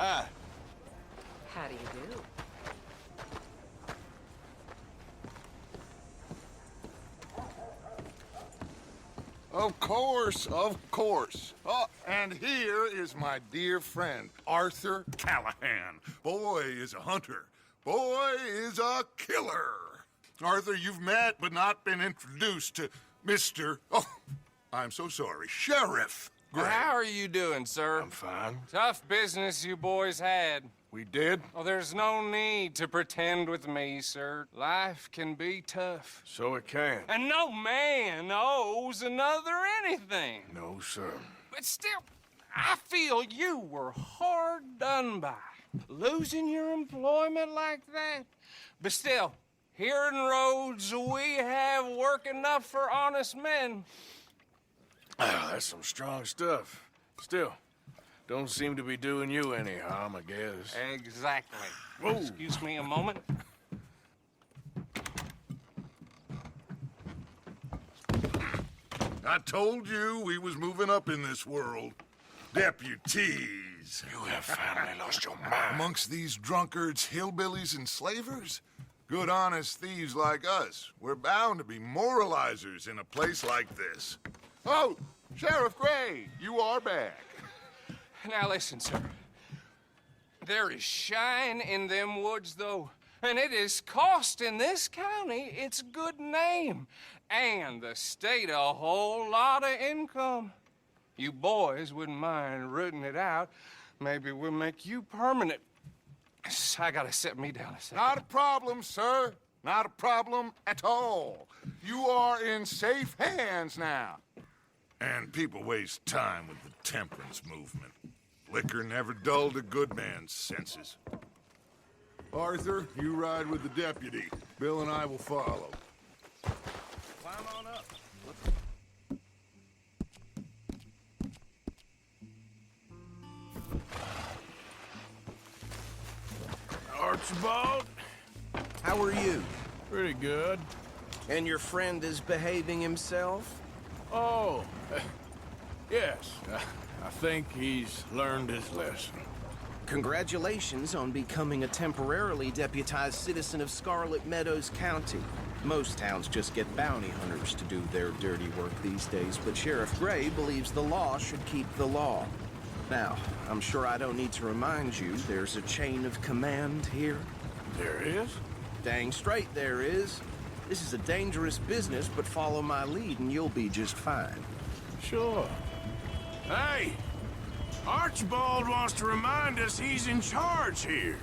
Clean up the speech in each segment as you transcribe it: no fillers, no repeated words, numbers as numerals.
Hi. How do you do? Of course, of course. Oh, and here is my dear friend, Arthur Callahan. Boy is a hunter. Boy is a killer. Arthur, you've met but not been introduced to Mr. Oh, I'm so sorry, Sheriff Gray. How are you doing, sir? I'm fine. Tough business you boys had. We did? Oh, there's no need to pretend with me, sir. Life can be tough. So it can. And no man owes another anything. No, sir. But still, I feel you were hard done by. Losing your employment like that. But still, here in Rhodes, we have work enough for honest men. Oh, that's some strong stuff. Still, don't seem to be doing you any harm, I guess. Exactly. Whoa. Excuse me a moment. I told you we was moving up in this world. Deputies. You have finally lost your mind. Amongst these drunkards, hillbillies, and slavers? Good honest thieves like us. We're bound to be moralizers in a place like this. Oh, Sheriff Gray, you are back. Now listen, sir. There is shine in them woods, though. And it is costing this county its good name. And the state a whole lot of income. You boys wouldn't mind rooting it out. Maybe we'll make you permanent. I gotta set me down a second. Not a problem, sir. Not a problem at all. You are in safe hands now. And people waste time with the temperance movement. Liquor never dulled a good man's senses. Arthur, you ride with the deputy. Bill and I will follow. Climb on up. Archibald? How are you? Pretty good. And your friend is behaving himself? Oh, yes. I think he's learned his lesson. Congratulations on becoming a temporarily deputized citizen of Scarlet Meadows County. Most towns just get bounty hunters to do their dirty work these days, but Sheriff Gray believes the law should keep the law. Now, I'm sure I don't need to remind you there's a chain of command here. There is? Dang straight there is. This is a dangerous business, but follow my lead and you'll be just fine. Sure. Hey! Archibald wants to remind us he's in charge here.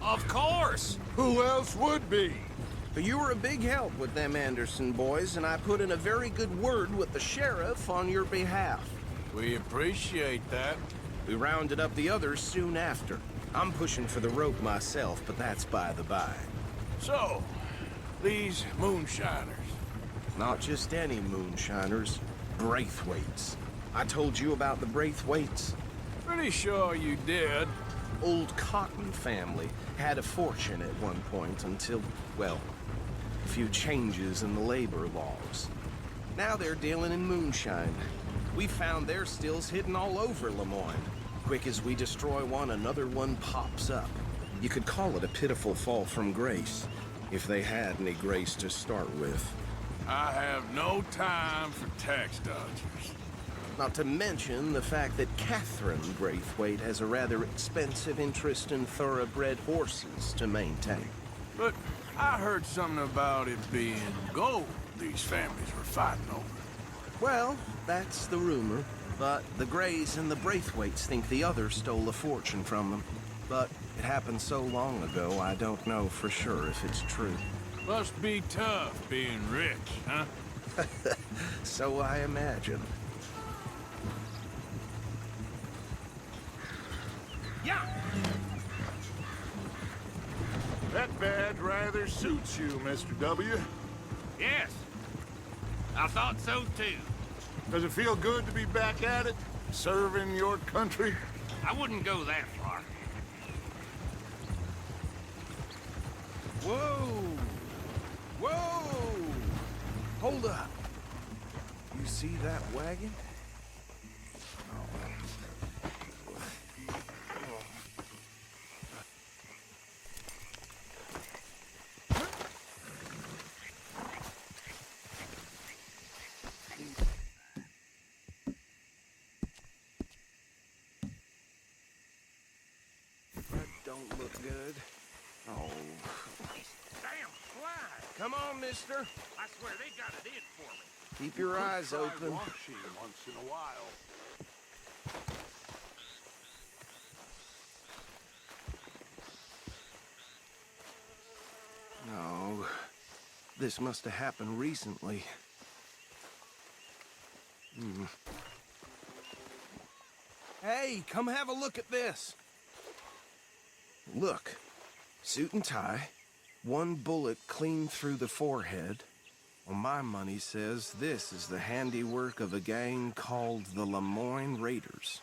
Of course. Who else would be? You were a big help with them Anderson boys, and I put in a very good word with the sheriff on your behalf. We appreciate that. We rounded up the others soon after. I'm pushing for the rope myself, but that's by the by. So, these moonshiners. Not just any moonshiners, Braithwaites. I told you about the Braithwaites. Pretty sure you did. Old Cotton family had a fortune at one point until, well, a few changes in the labor laws. Now they're dealing in moonshine. We found their stills hidden all over Lemoyne. Quick as we destroy one, another one pops up. You could call it a pitiful fall from grace, if they had any grace to start with. I have no time for tax dodgers. Not to mention the fact that Catherine Braithwaite has a rather expensive interest in thoroughbred horses to maintain. But I heard something about it being gold these families were fighting over. Well, that's the rumor. But the Grays and the Braithwaites think the other stole a fortune from them. But it happened so long ago, I don't know for sure if it's true. Must be tough being rich, huh? So I imagine. Yeah. That badge rather suits you, Mr. W. Yes. I thought so too. Does it feel good to be back at it? Serving your country? I wouldn't go that far. Whoa! Whoa! Hold up. You see that wagon? don't look good. Oh. Damn fly! Come on, mister. I swear they got it in for me. Keep your eyes open. Washing once in a while. No. This must have happened recently. Hey, come have a look at this. Look. Suit and tie. One bullet clean through the forehead. Well, my money says this is the handiwork of a gang called the Lemoyne Raiders.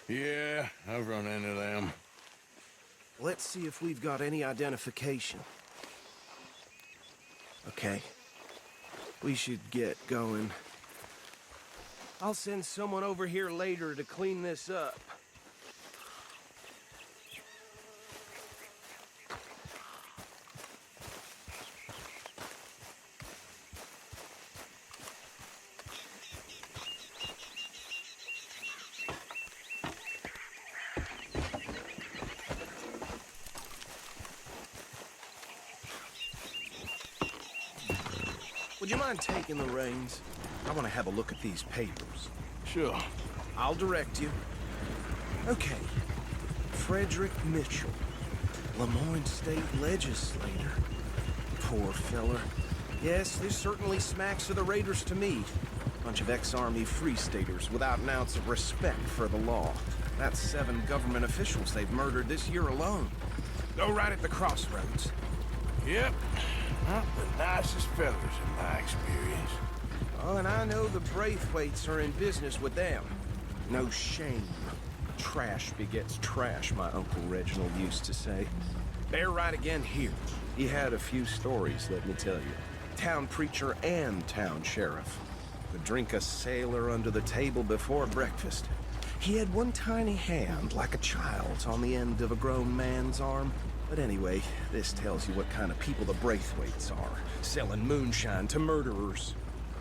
Yeah, I've run into them. Let's see if we've got any identification. Okay. We should get going. I'll send someone over here later to clean this up. Would you mind taking the reins? I want to have a look at these papers. Sure. I'll direct you. Okay. Frederick Mitchell, Lemoyne State Legislator. Poor feller. Yes, this certainly smacks of the Raiders to me. Bunch of ex-Army Free Staters without an ounce of respect for the law. That's 7 government officials they've murdered this year alone. Go right at the crossroads. Yep. Not the nicest fellas in my experience. Oh, and I know the Braithwaites are in business with them. No shame. Trash begets trash, my Uncle Reginald used to say. They're right again here. He had a few stories, let me tell you. Town preacher and town sheriff. Would drink a sailor under the table before breakfast. He had one tiny hand, like a child's, on the end of a grown man's arm. But anyway, this tells you what kind of people the Braithwaites are. Selling moonshine to murderers.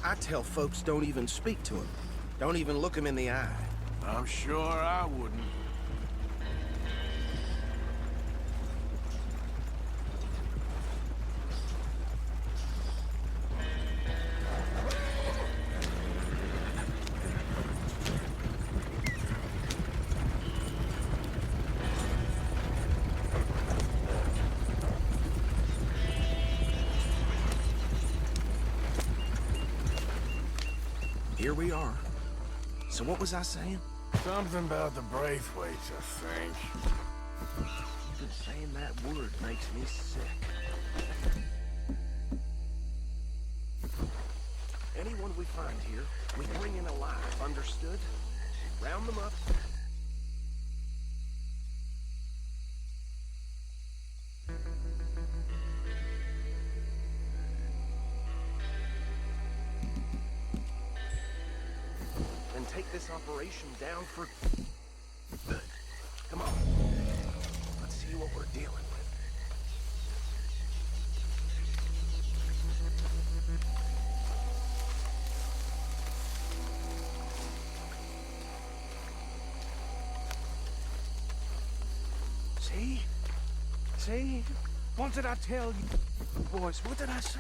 I tell folks don't even speak to him. Don't even look him in the eye. I'm sure I wouldn't. Here we are. So what was I saying? Something about the Braithwaites, I think. Even saying that word makes me sick. Anyone we find here, we bring in alive, understood? Round them up. And take this operation down for good. Come on. Let's see what we're dealing with. See? See? What did I tell you? Boys, what did I say?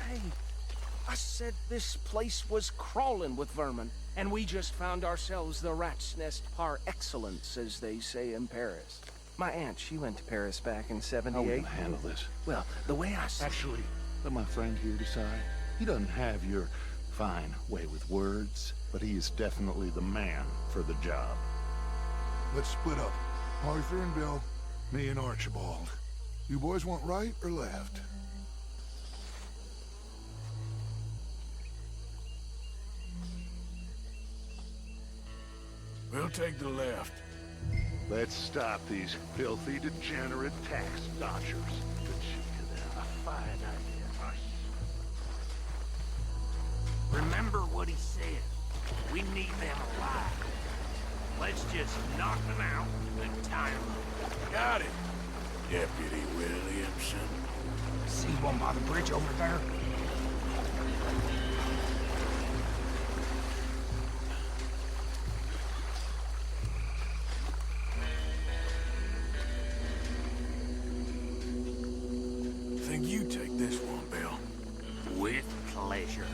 I said this place was crawling with vermin, and we just found ourselves the rat's nest par excellence, as they say in Paris. My aunt, she went to Paris back in How are we '78. gonna handle this? Well, the way I see Actually, let my friend here decide. He doesn't have your fine way with words, but he is definitely the man for the job. Let's split up. Arthur and Bill, me and Archibald. You boys want right or left? We'll take the left. Let's stop these filthy, degenerate tax dodgers. Good shit, a fine idea. Remember what he said. We need them alive. Let's just knock them out and tie them up. Got it, Deputy Williamson. See one by the bridge over there? think you take this one, Bill? With pleasure.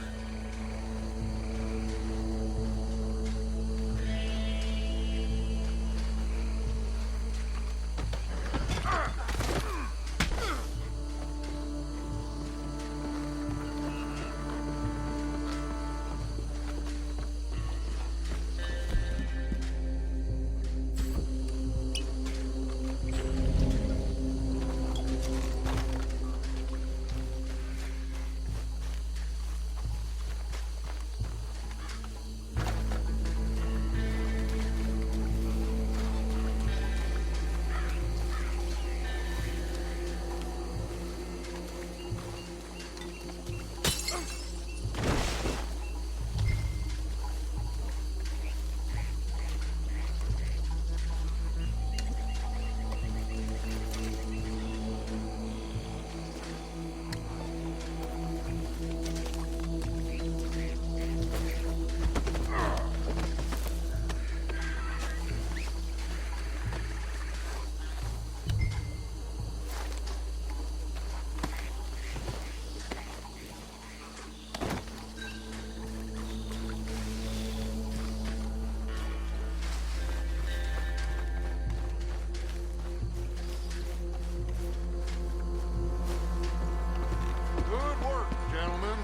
Good work, gentlemen.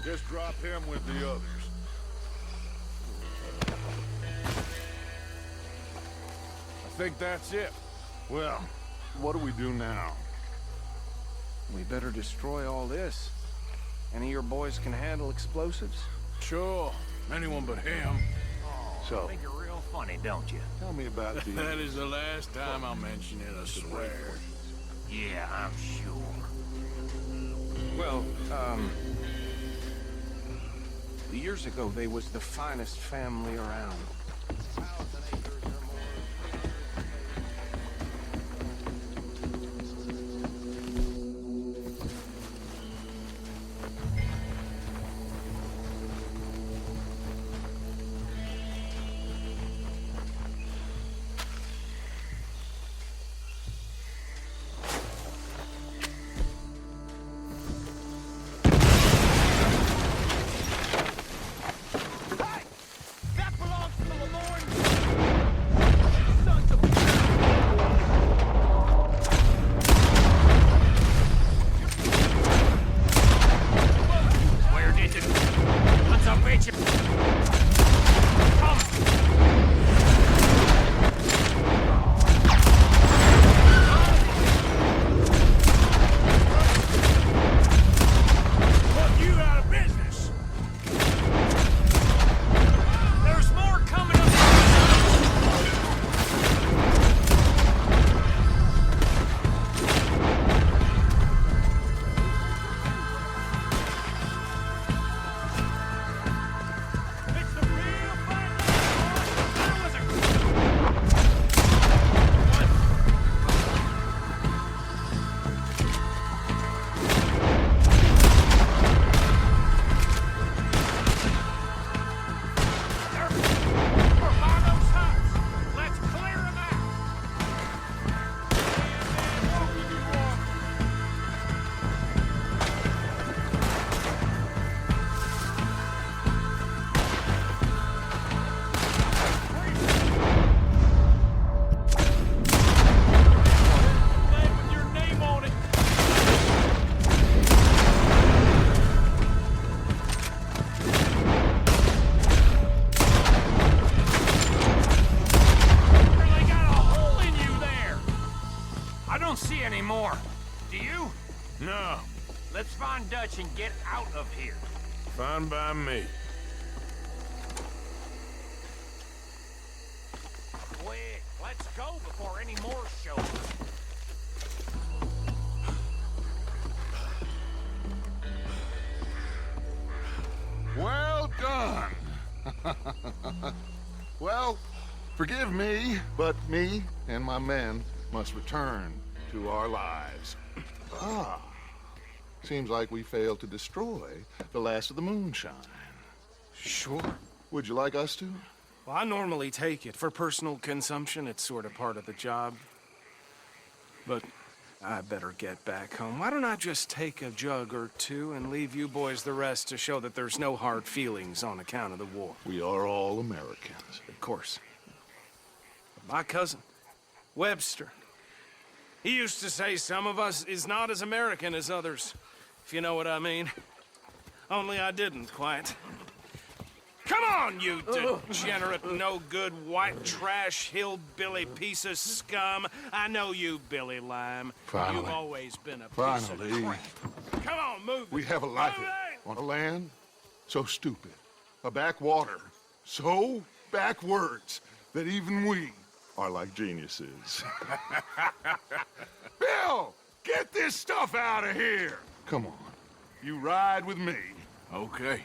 Just drop him with the others. I think that's it. Well, what do we do now? We better destroy all this. Any of your boys can handle explosives? Sure. Anyone but him. So, Think you're real funny, don't you? tell me about the... That is the last time I'll mention it, I swear. Yeah, I'm sure. Well, years ago, they was the finest family around. 1,000 acres or more. No. Let's find Dutch and get out of here. Fine by me. Quick, let's go before any more show up. Well done. Well, forgive me, but me and my men must return to our lives. Seems like we failed to destroy the last of the moonshine. Sure. Would you like us to? Well, I normally take it. For personal consumption, it's sort of part of the job. But I better get back home. Why don't I just take a jug or two and leave you boys the rest to show that there's no hard feelings on account of the war? We are all Americans. Of course. But my cousin, Webster, he used to say some of us is not as American as others, if you know what I mean. Only I didn't quite. Come on, you degenerate, no-good, white trash, hillbilly piece of scum. I know you, Billy Lime. Finally. You've always been a piece Finally. of crap. Come on, move it. We have a life Move it! on a land so stupid, a backwater so backwards that even we are like geniuses. Bill, get this stuff out of here. Come on, you ride with me. Okay.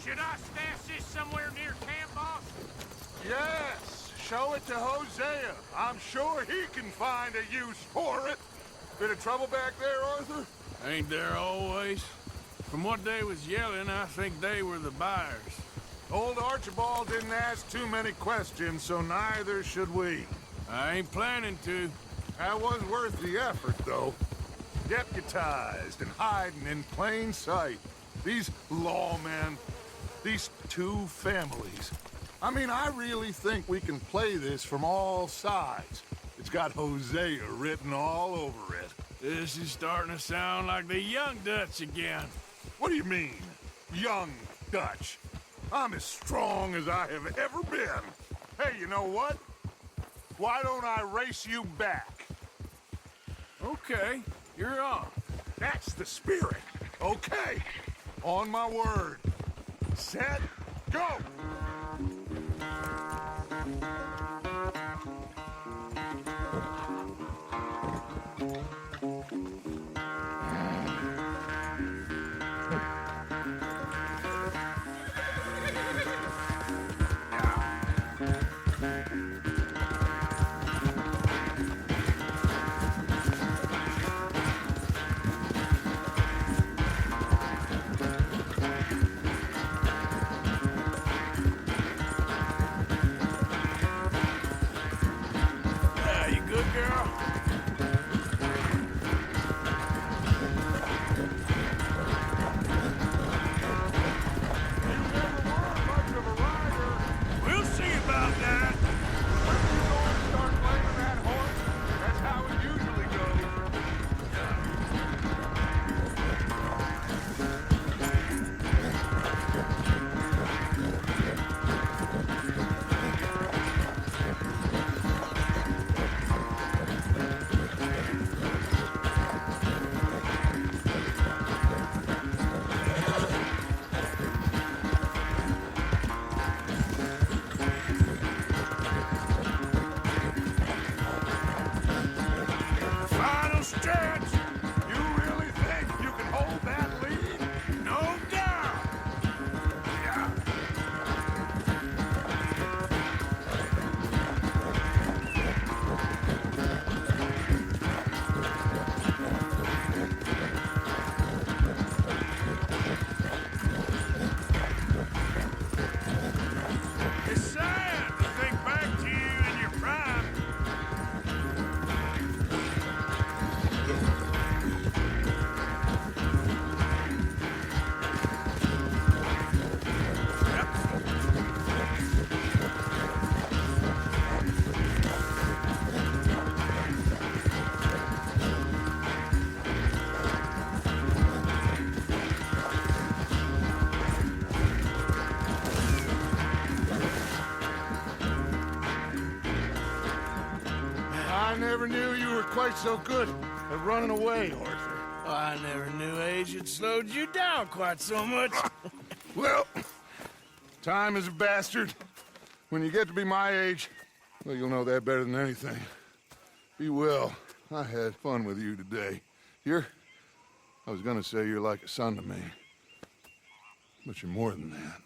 Should I stash this somewhere near camp, boss? Yes, show it to Hosea. I'm sure he can find a use for it. Bit of trouble back there, Arthur? Ain't there always? From what they was yelling, I think they were the buyers. Old Archibald didn't ask too many questions, so neither should we. I ain't planning to. That was worth the effort, though. Deputized and hiding in plain sight. These lawmen, these two families. I mean, I really think we can play this from all sides. It's got Hosea written all over it. This is starting to sound like the Young Dutch again. What do you mean, young Dutch? I'm as strong as I have ever been. Hey, you know what? Why don't I race you back? Okay, you're on. That's the spirit. Okay. On my word. Set, go! You good, girl? We'll see about that. Start playing that horse. That's how it usually goes. Final stretch. You really think you can hold that lead? No doubt. Yeah. It's sad to think back to you in your prime. I never knew you were quite so good at running away, Arthur. I never knew age had slowed you down quite so much. Well, time is a bastard. When you get to be my age, well, you'll know that better than anything. Be well. I had fun with you today. I was gonna say you're like a son to me. But you're more than that.